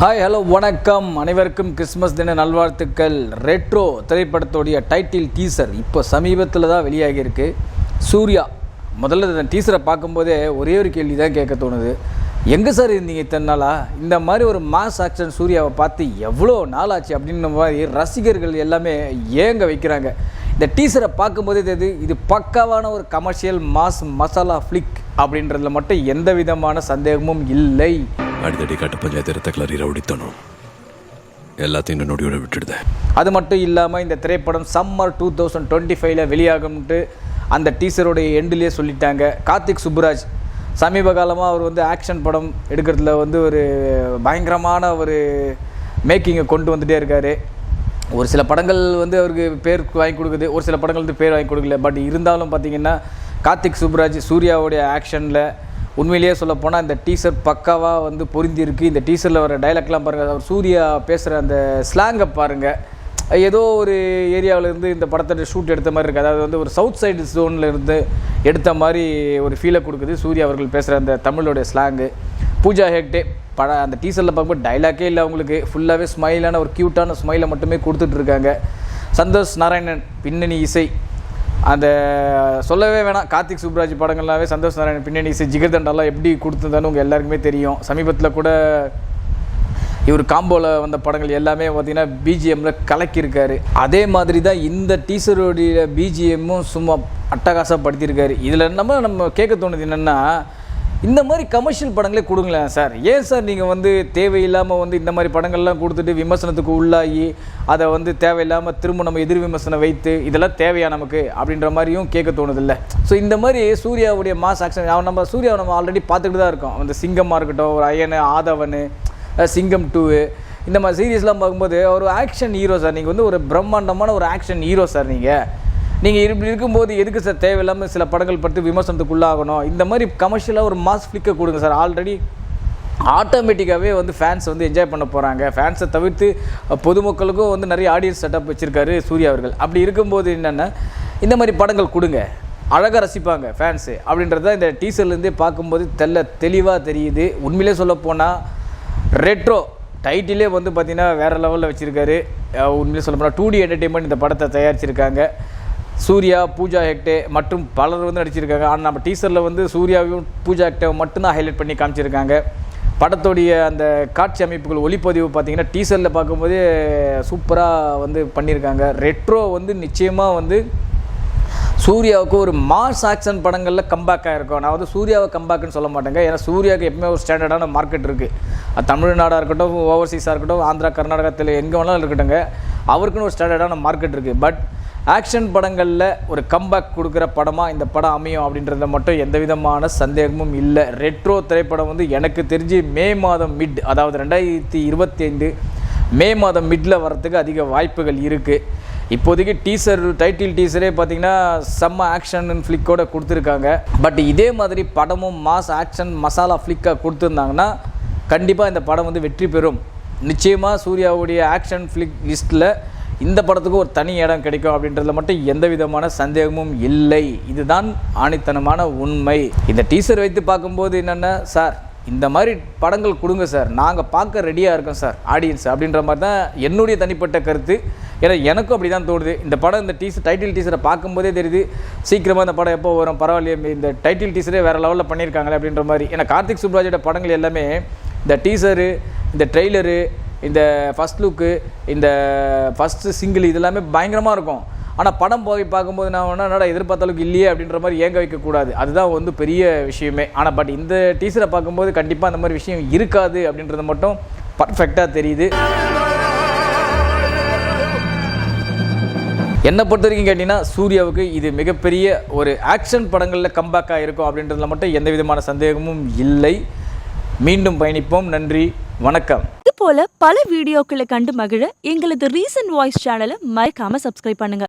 Hi hello வணக்கம் அனைவருக்கும் Christmas தின நல்வாழ்த்துக்கள். ரெட்ரோ திரைப்படத்தோடைய டைட்டில் டீசர் இப்போ சமீபத்தில் தான் வெளியாகியிருக்கு. சூர்யா முதல்ல இந்த டீசரை பார்க்கும்போதே ஒரே ஒரு கேள்வி தான் கேட்க தோணுது. எங்கே சார் இருந்தீங்க இத்தனை நாளா? இந்த மாதிரி ஒரு மாஸ் ஆக்ஷன் சூர்யாவை பார்த்து எவ்வளோ நாள் ஆச்சு அப்படின்ற மாதிரி ரசிகர்கள் எல்லாமே ஏங்க வைக்கிறாங்க. இந்த டீசரை பார்க்கும்போதே தெரியுது இது பக்காவான ஒரு கமர்ஷியல் மாஸ் மசாலா ஃப்ளிக் அப்படின்றதுல மட்டும் எந்த விதமான சந்தேகமும் இல்லை. அடித்தடி கட்ட பஞ்சாயத்து கிளறி ரவுடித்தனும் எல்லாத்தையும் நொடியோட விட்டுடுது. அது மட்டும் இல்லாமல் இந்த திரைப்படம் சம்மர் 2025 வெளியாகும்ட்டு அந்த டீசருடைய எண்டிலே சொல்லிட்டாங்க. கார்த்திக் சுப்புராஜ் சமீப காலமாக அவர் ஆக்ஷன் படம் எடுக்கிறதுல ஒரு பயங்கரமான ஒரு மேக்கிங்கை கொண்டு வந்துகிட்டே இருக்கார். ஒரு சில படங்கள் அவருக்கு பேர் வாங்கி கொடுக்குது, ஒரு சில படங்கள் பேர் வாங்கி கொடுக்கல. பட் இருந்தாலும் பார்த்திங்கன்னா கார்த்திக் சுப்புராஜ் சூர்யாவுடைய ஆக்ஷனில் உண்மையிலேயே சொல்லப்போனால் இந்த டீசர் பக்காவாக பொருந்திருக்கு. இந்த டீசரில் வர டைலாக்லாம் பாருங்கள், அவர் சூர்யா பேசுகிற அந்த ஸ்லாங்கை பாருங்கள். ஏதோ ஒரு ஏரியாவிலேருந்து இந்த படத்தை ஷூட் எடுத்த மாதிரி இருக்குது. அதாவது ஒரு சவுத் சைடு ஜோனில் இருந்து எடுத்த மாதிரி ஒரு ஃபீலை கொடுக்குது சூர்யா அவர்கள் பேசுகிற அந்த தமிழோடைய ஸ்லாங்கு. பூஜா ஹெக்டே அந்த டீசரில் பார்க்கும்போது டைலாக்கே இல்லை, அவங்களுக்கு ஃபுல்லாகவே ஸ்மைலான ஒரு க்யூட்டான ஸ்மைலை மட்டுமே கொடுத்துட்ருக்காங்க. சந்தோஷ் நாராயணன் பின்னணி இசை, அந்த சொல்லவே வேணாம். கார்த்திக் சுப்புராஜ் படங்கள்லாவே சந்தோஷ் நாராயணன் பின்னணி இசை ஜிகர்தண்டாலாம் எப்படி கொடுத்துருந்தான்னு உங்கள் எல்லாருக்குமே தெரியும். சமீபத்தில் கூட இவர் காம்போவில் வந்த படங்கள் எல்லாமே பார்த்திங்கன்னா பிஜிஎம்மில் கலக்கியிருக்காரு. அதே மாதிரி தான் இந்த டீசருடைய பிஜிஎம்மும் சும்மா அட்டகாசப்படுத்தியிருக்காரு. இதில் நம்ம கேட்க தோணுது என்னென்னா, இந்த மாதிரி கமர்ஷியல் படங்களே கொடுங்களேன் சார். ஏன் சார் நீங்கள் தேவையில்லாமல் இந்த மாதிரி படங்கள்லாம் கொடுத்துட்டு விமர்சனத்துக்கு உள்ளாகி அதை தேவையில்லாமல் திரும்ப நம்ம எதிர் விமர்சனம் வைத்து இதெல்லாம் தேவையா நமக்கு அப்படின்ற மாதிரியும் கேட்க தோணுதில்லை. ஸோ இந்த மாதிரி சூர்யாவுடைய மாஸ் ஆக்ஷன் நம்ம சூர்யாவை நம்ம ஆல்ரெடி பார்த்துக்கிட்டு தான் இருக்கோம். சிங்கமாக இருக்கட்டும், ஒரு அயனு, ஆதவன், சிங்கம் 2 இந்த மாதிரி சீரியஸ்லாம் பார்க்கும்போது ஒரு ஆக்ஷன் ஹீரோ சார். நீங்கள் ஒரு பிரம்மாண்டமான ஒரு ஆக்ஷன் ஹீரோ சார். நீங்கள் இப்படி இருக்கும்போது எதுக்கு சார் தேவையில்லாமல் சில படங்கள் பற்றி விமர்சனத்துக்குள்ளாகணும்? இந்த மாதிரி கமர்ஷியலாக ஒரு மாஸ் ஃப்ளிக்கை கொடுங்க சார். ஆல்ரெடி ஆட்டோமேட்டிக்காகவே ஃபேன்ஸ் என்ஜாய் பண்ண போகிறாங்க. ஃபேன்ஸை தவிர்த்து பொதுமக்களுக்கும் நிறைய ஆடியன்ஸ் செட்டப் வச்சுருக்காரு சூர்யா அவர்கள். அப்படி இருக்கும்போது என்னென்னா இந்த மாதிரி படங்கள் கொடுங்க, அழகாக ரசிப்பாங்க ஃபேன்ஸு அப்படின்றது தான் இந்த டீசர்லேருந்தே பார்க்கும்போது தெளிவாக தெரியுது. உண்மையிலே சொல்லப்போனால் ரெட்ரோ டைட்டிலே பார்த்திங்கன்னா வேறு லெவலில் வச்சுருக்காரு. உண்மையிலே சொல்லப்போனால் 2D என்டர்டெயின்மெண்ட் இந்த படத்தை தயாரிச்சிருக்காங்க. சூர்யா, பூஜா ஹெக்டே மற்றும் பலர் நடிச்சிருக்காங்க. ஆனால் நம்ம டீசரில் சூர்யாவையும் பூஜா ஹெக்டேவை மட்டும்தான் ஹைலைட் பண்ணி காமிச்சிருக்காங்க. படத்துடைய அந்த காட்சி அமைப்புகள், ஒளிப்பதிவு பார்த்திங்கன்னா டீசரில் பார்க்கும்போதே சூப்பராக பண்ணியிருக்காங்க. ரெட்ரோ நிச்சயமாக சூர்யாவுக்கு ஒரு மாஸ் ஆக்ஷன் படங்களில் கம்பேக்காக இருக்கும். நான் சூர்யாவை கம்பேக்குன்னு சொல்ல மாட்டேங்க. ஏன்னா சூர்யாவுக்கு எப்பவுமே ஒரு ஸ்டாண்டர்டான மார்க்கெட் இருக்குது. அது தமிழ்நாடாக இருக்கட்டும், ஓவர்சீஸாக இருக்கட்டும், ஆந்திரா, கர்நாடகத்தில் எங்கே வேணாலும் இருக்கட்டுங்க, அவருக்குன்னு ஒரு ஸ்டாண்டர்டான மார்க்கெட் இருக்குது. பட் ஆக்ஷன் படங்களில் ஒரு கம்பேக் கொடுக்குற படமாக இந்த படம் அமையும் அப்படின்றத மட்டும் எந்த விதமான சந்தேகமும் இல்லை. ரெட்ரோ திரைப்படம் எனக்கு தெரிஞ்சு மே மாதம் மிட், அதாவது 2025 மே மாதம் மிட்டில் வரத்துக்கு அதிக வாய்ப்புகள் இருக்குது. இப்போதைக்கு டைட்டில் டீசரே பார்த்திங்கன்னா செம்ம ஆக்ஷன் ஃப்ளிக்கோடு கொடுத்துருக்காங்க. பட் இதே மாதிரி படமும் மாஸ் ஆக்ஷன் மசாலா ஃப்ளிக்காக கொடுத்துருந்தாங்கன்னா கண்டிப்பாக இந்த படம் வெற்றி பெறும். நிச்சயமாக சூர்யாவுடைய ஆக்ஷன் ஃப்ளிக் லிஸ்ட்டில் இந்த படத்துக்கு ஒரு தனி இடம் கிடைக்கும் அப்படின்றதுல மட்டும் எந்த விதமான சந்தேகமும் இல்லை. இதுதான் ஆணித்தனமான உண்மை. இந்த டீசர் வைத்து பார்க்கும்போது என்னென்ன சார், இந்த மாதிரி படங்கள் கொடுங்க சார், நாங்கள் பார்க்க ரெடியாக இருக்கோம் சார் ஆடியன்ஸ் அப்படின்ற மாதிரி தான் என்னுடைய தனிப்பட்ட கருத்து. ஏன்னா எனக்கும் அப்படி தான் தோணுது. இந்த படம் இந்த டைட்டில் டீசரை பார்க்கும்போதே தெரியுது சீக்கிரமாக இந்த படம் எப்போ வரும், பரவாயில்லையே இந்த டைட்டில் டீசரே வேறு லெவலில் பண்ணியிருக்காங்களே அப்படின்ற மாதிரி. ஏன்னா கார்த்திக் சுப்புராஜோட படங்கள் எல்லாமே இந்த டீசரு, இந்த ட்ரெய்லரு, இந்த ஃபஸ்ட் லுக்கு, இந்த ஃபஸ்ட்டு சிங்கிள் இதெல்லாமே பயங்கரமாக இருக்கும். ஆனால் படம் போய் பார்க்கும்போது நான் என்னடா எதிர்பார்த்த அளவுக்கு இல்லையே அப்படின்ற மாதிரி ஏங்க வைக்கக்கூடாது. அதுதான் பெரிய விஷயமே. ஆனால் பட் இந்த டீசரை பார்க்கும்போது கண்டிப்பாக அந்த மாதிரி விஷயம் இருக்காது அப்படின்றது மட்டும் பர்ஃபெக்டாக தெரியுது. என்னை பொறுத்த வரைக்கும் கேட்டிங்கன்னா சூர்யாவுக்கு இது மிகப்பெரிய ஒரு ஆக்ஷன் படங்களில் கம்பேக்காக இருக்கும் அப்படின்றதுல மட்டும் எந்த விதமான சந்தேகமும் இல்லை. மீண்டும் பயணிப்போம். நன்றி, வணக்கம். இது போல பல வீடியோக்களை கண்டு மகிழ எங்களது ரீசன்ட் வாய்ஸ் சேனலை மறக்காம சப்ஸ்கிரைப் பண்ணுங்க.